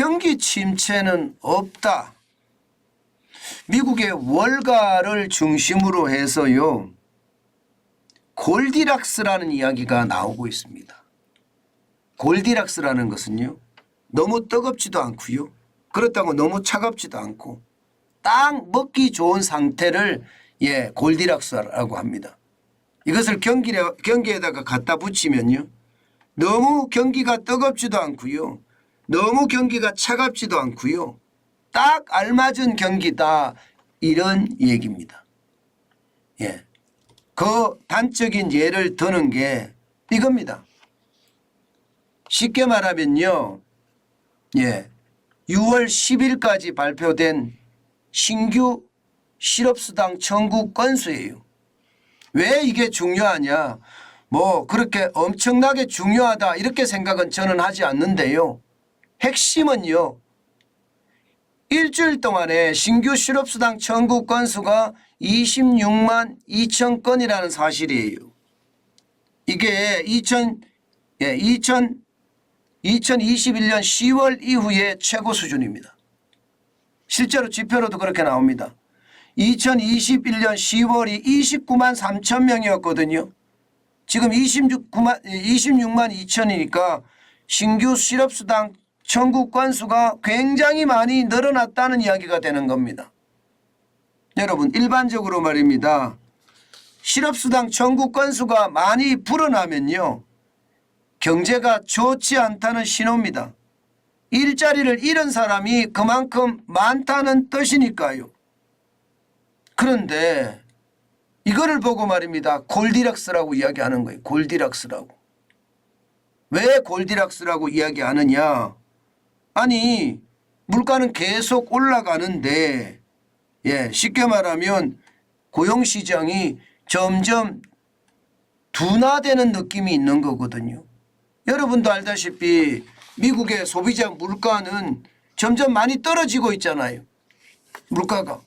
경기 침체는 없다. 미국의 월가를 중심으로 해서요, 골디락스라는 이야기가 나오고 있습니다. 골디락스라는 것은요, 너무 뜨겁지도 않고요, 그렇다고 너무 차갑지도 않고 딱 먹기 좋은 상태를 골디락스라고 합니다. 이것을 경기에다가 갖다 붙이면요, 너무 경기가 뜨겁지도 않고요, 너무 경기가 차갑지도 않고요, 딱 알맞은 경기다, 이런 얘기입니다. 그 단적인 예를 드는 게 이겁니다. 쉽게 말하면요, 6월 10일까지 발표된 신규 실업수당 청구 건수예요. 왜 이게 중요하냐? 뭐 그렇게 엄청나게 중요하다 이렇게 생각은 저는 하지 않는데요. 핵심은요, 일주일 동안에 신규 실업수당 청구 건수가 26만 2천 건이라는 사실이에요. 이게 2021년 10월 이후의 최고 수준입니다. 실제로 지표로도 그렇게 나옵니다. 2021년 10월이 29만 3천 명이었거든요. 지금 26만 2천이니까 신규 실업수당 청구 건수가 굉장히 많이 늘어났다는 이야기가 되는 겁니다. 여러분, 일반적으로 말입니다. 실업수당 청구 건수가 많이 불어나면요, 경제가 좋지 않다는 신호입니다. 일자리를 잃은 사람이 그만큼 많다는 뜻이니까요. 그런데 이거를 보고 말입니다. 골디락스라고 이야기하는 거예요. 골디락스라고. 왜 골디락스라고 이야기하느냐? 아니, 물가는 계속 올라가는데 쉽게 말하면 고용시장이 점점 둔화되는 느낌이 있는 거거든요. 여러분도 알다시피 미국의 소비자 물가는 점점 많이 떨어지고 있잖아요. 물가가.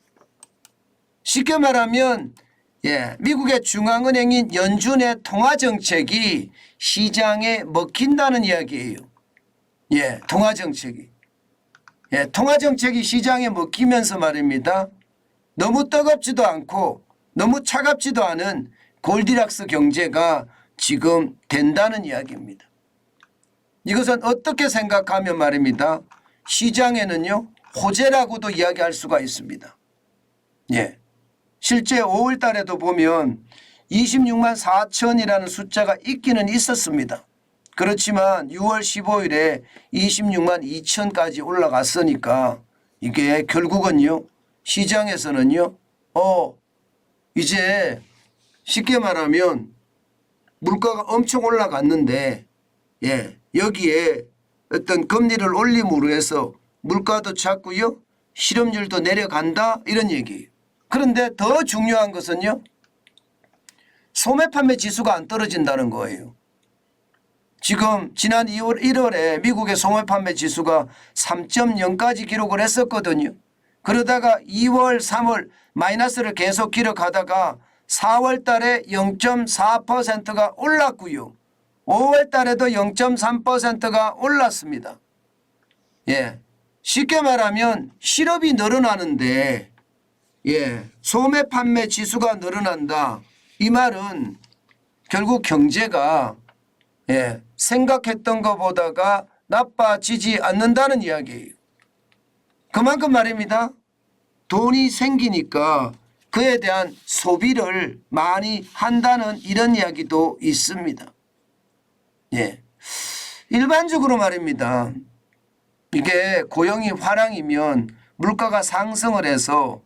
쉽게 말하면 미국의 중앙은행인 연준의 통화정책이 시장에 먹힌다는 이야기예요. 통화정책이. 통화정책이 시장에 먹히면서 말입니다. 너무 뜨겁지도 않고 너무 차갑지도 않은 골디락스 경제가 지금 된다는 이야기입니다. 이것은 어떻게 생각하면 말입니다. 시장에는요, 호재라고도 이야기할 수가 있습니다. 실제 5월 달에도 보면 26만 4천이라는 숫자가 있기는 있었습니다. 그렇지만 6월 15일에 26만 2천까지 올라갔으니까 이게 결국은요, 시장에서는요, 이제 쉽게 말하면 물가가 엄청 올라갔는데 여기에 어떤 금리를 올림으로 해서 물가도 작고요, 실업률도 내려간다, 이런 얘기예요. 그런데 더 중요한 것은요, 소매 판매 지수가 안 떨어진다는 거예요. 지금 지난 1월에 미국의 소매 판매 지수가 3.0까지 기록을 했었거든요. 그러다가 2월, 3월 마이너스를 계속 기록하다가 4월 달에 0.4%가 올랐고요. 5월 달에도 0.3%가 올랐습니다. 쉽게 말하면 실업이 늘어나는데 소매 판매 지수가 늘어난다. 이 말은 결국 경제가 생각했던 것보다가 나빠지지 않는다는 이야기예요. 그만큼 말입니다. 돈이 생기니까 그에 대한 소비를 많이 한다는 이런 이야기도 있습니다. 일반적으로 말입니다. 이게 고용이 화랑이면 물가가 상승을 해서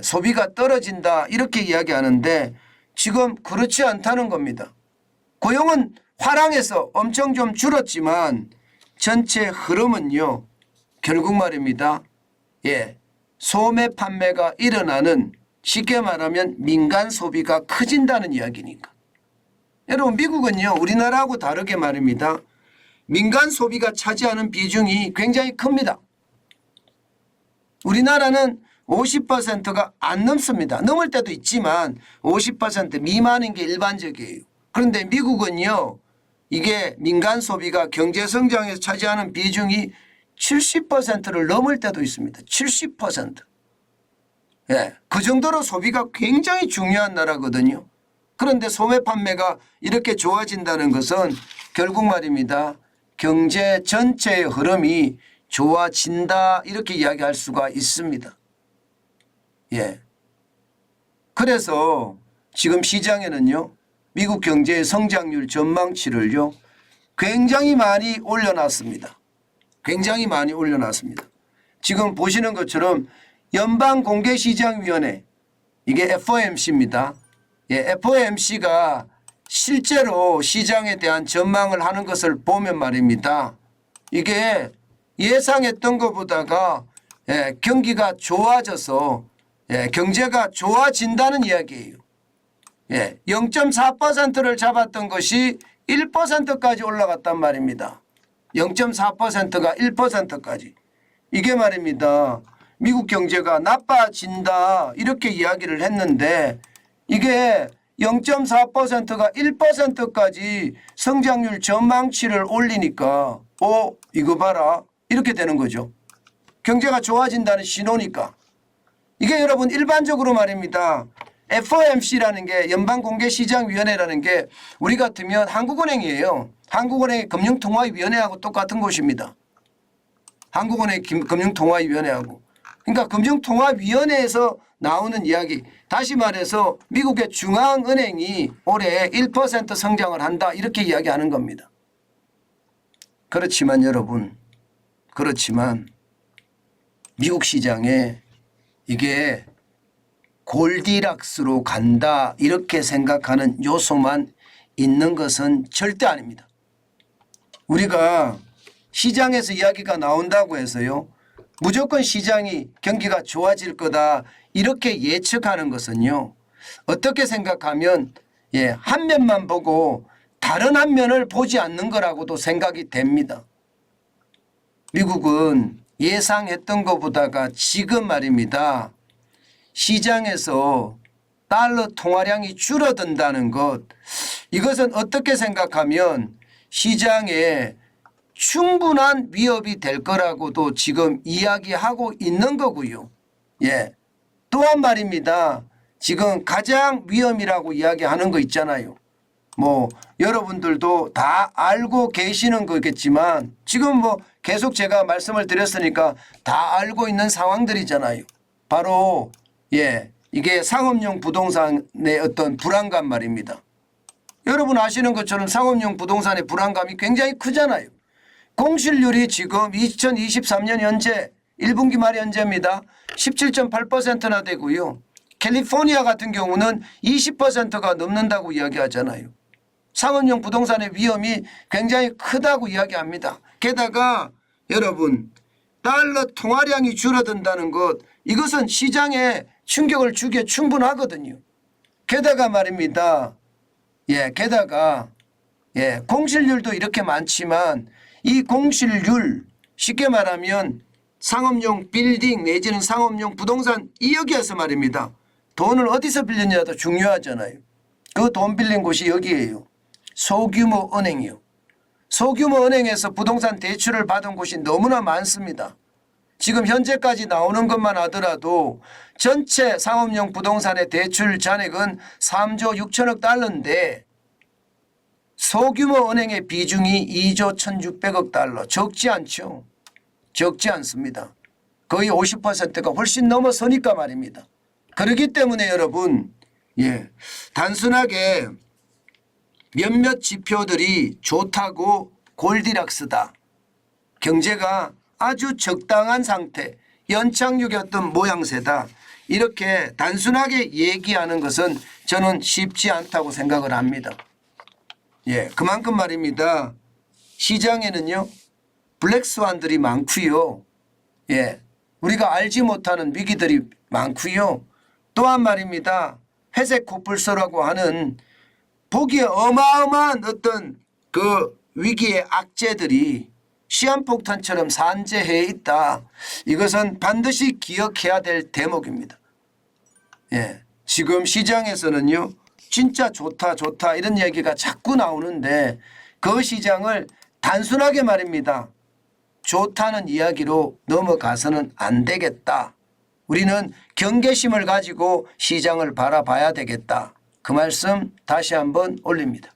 소비가 떨어진다, 이렇게 이야기하는데 지금 그렇지 않다는 겁니다. 고용은 화랑에서 엄청 좀 줄었지만 전체 흐름은요, 결국 말입니다. 소매 판매가 일어나는, 쉽게 말하면 민간 소비가 커진다는 이야기니까. 여러분, 미국은요, 우리나라하고 다르게 말입니다. 민간 소비가 차지하는 비중이 굉장히 큽니다. 우리나라는 50%가 안 넘습니다. 넘을 때도 있지만 50% 미만인 게 일반적이에요. 그런데 미국은요, 이게 민간 소비가 경제 성장에서 차지하는 비중이 70%를 넘을 때도 있습니다. 70%. 예, 그 정도로 소비가 굉장히 중요한 나라거든요. 그런데 소매 판매가 이렇게 좋아진다는 것은 결국 말입니다. 경제 전체의 흐름이 좋아진다 이렇게 이야기할 수가 있습니다. 예. 그래서 지금 시장에는요. 미국 경제의 성장률 전망치를요. 굉장히 많이 올려놨습니다. 굉장히 많이 올려놨습니다. 지금 보시는 것처럼 연방공개시장위원회 이게 FOMC입니다. 예, FOMC가 실제로 시장에 대한 전망을 하는 것을 보면 말입니다. 이게 예상했던 것보다가 예, 경기가 좋아져서 예, 경제가 좋아진다는 이야기예요. 예, 0.4%를 잡았던 것이 1%까지 올라갔단 말입니다. 0.4%가 1%까지. 이게 말입니다. 미국 경제가 나빠진다 이렇게 이야기를 했는데 이게 0.4%가 1%까지 성장률 전망치를 올리니까 이거 봐라 이렇게 되는 거죠. 경제가 좋아진다는 신호니까. 이게 여러분 일반적으로 말입니다. FOMC라는 게 연방공개시장위원회라는 게 우리 같으면 한국은행이에요. 한국은행의 금융통화위원회하고 똑같은 곳입니다. 한국은행 금융통화위원회하고. 그러니까 금융통화위원회에서 나오는 이야기. 다시 말해서 미국의 중앙은행이 올해 1% 성장을 한다 이렇게 이야기하는 겁니다. 그렇지만 여러분, 그렇지만 미국 시장에 이게 골디락스로 간다 이렇게 생각하는 요소만 있는 것은 절대 아닙니다. 우리가 시장에서 이야기가 나온다고 해서요. 무조건 시장이 경기가 좋아질 거다 이렇게 예측하는 것은요. 어떻게 생각하면 한 면만 보고 다른 한 면을 보지 않는 거라고도 생각이 됩니다. 미국은 예상했던 것보다가 지금 말입니다. 시장에서 달러 통화량이 줄어든다는 것 이것은 어떻게 생각하면 시장에 충분한 위협이 될 거라고도 지금 이야기하고 있는 거고요. 예. 또한 말입니다. 지금 가장 위험이라고 이야기하는 거 있잖아요. 뭐 여러분들도 다 알고 계시는 거겠지만 지금 뭐 계속 제가 말씀을 드렸으니까 다 알고 있는 상황들이잖아요. 바로 이게 상업용 부동산의 어떤 불안감 말입니다. 여러분 아시는 것처럼 상업용 부동산의 불안감이 굉장히 크잖아요. 공실률이 지금 2023년 현재 1분기 말 현재입니다. 17.8%나 되고요. 캘리포니아 같은 경우는 20%가 넘는다고 이야기하잖아요. 상업용 부동산의 위험이 굉장히 크다고 이야기합니다. 게다가 여러분 달러 통화량이 줄어든다는 것 이것은 시장에 충격을 주기에 충분하거든요. 게다가 말입니다. 게다가 공실률도 이렇게 많지만 이 공실률 쉽게 말하면 상업용 빌딩 내지는 상업용 부동산 이 여기에서 말입니다. 돈을 어디서 빌렸냐도 중요하잖아요. 그 돈 빌린 곳이 여기에요. 소규모 은행이요. 소규모 은행에서 부동산 대출을 받은 곳이 너무나 많습니다. 지금 현재까지 나오는 것만 하더라도 전체 상업용 부동산의 대출 잔액은 3조 6천억 달러인데 소규모 은행의 비중이 2조 1,600억 달러. 적지 않죠. 적지 않습니다. 거의 50%가 훨씬 넘어서니까 말입니다. 그렇기 때문에 여러분 단순하게 몇몇 지표들이 좋다고 골디락스다. 경제가 아주 적당한 상태, 연착륙의 어떤 모양새다. 이렇게 단순하게 얘기하는 것은 저는 쉽지 않다고 생각을 합니다. 그만큼 말입니다. 시장에는요. 블랙스완들이 많고요. 우리가 알지 못하는 위기들이 많고요. 또한 말입니다. 회색 코뿔소라고 하는 보기에 어마어마한 어떤 그 위기의 악재들이 시한폭탄처럼 산재해 있다. 이것은 반드시 기억해야 될 대목입니다. 지금 시장에서는요. 진짜 좋다 좋다 이런 얘기가 자꾸 나오는데 그 시장을 단순하게 말입니다. 좋다는 이야기로 넘어가서는 안 되겠다. 우리는 경계심을 가지고 시장을 바라봐야 되겠다. 그 말씀 다시 한번 올립니다.